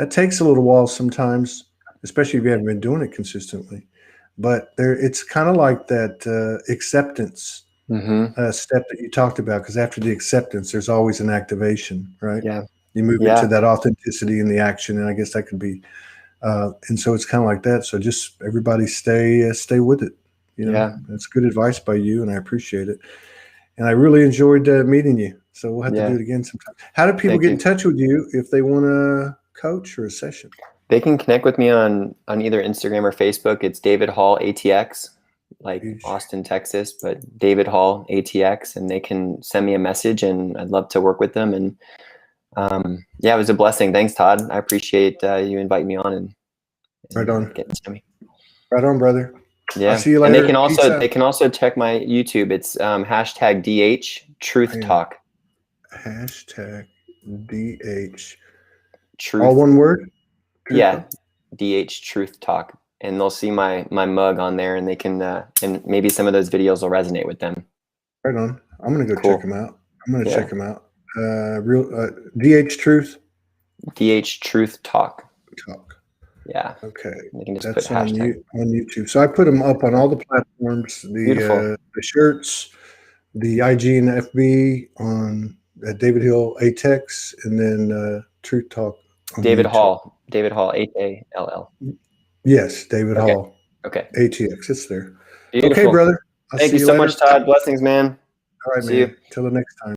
takes a little while sometimes, especially if you haven't been doing it consistently. But it's kind of like that acceptance step that you talked about, because after the acceptance, there's always an activation, right? Yeah. You move into that authenticity in the action, and I guess that could be, and so it's kind of like that. So just everybody stay with it. That's good advice by you, and I appreciate it. And I really enjoyed meeting you. So we'll have to do it again sometime. How do people get in touch with you if they want a coach or a session? They can connect with me on either Instagram or Facebook. It's David Hall ATX, like Austin, Texas, but David Hall ATX, and they can send me a message, and I'd love to work with them. And it was a blessing. Thanks, Todd. I appreciate you inviting me on and right on. Getting to me. Right on, brother. Yeah. I'll see you later. And they can also check my YouTube. It's hashtag DH Truth Talk. Hashtag DH. Truth. All one word? Truth Talk? DH Truth Talk. And they'll see my mug on there, and they can and maybe some of those videos will resonate with them. Right on. I'm gonna go check them out. Check them out. DH Truth. DH Truth Talk. Yeah. Okay. You can just That's put hashtag on YouTube. So I put them up on all the platforms. The shirts, the IG and FB on David Hill ATEX, and then Truth Talk. David Hall. David Hall, HALL. Yes, David Hall. Okay. ATX. It's there. Beautiful. Okay, brother. Thank you so much, Todd. Blessings, man. All right, man. Till the next time.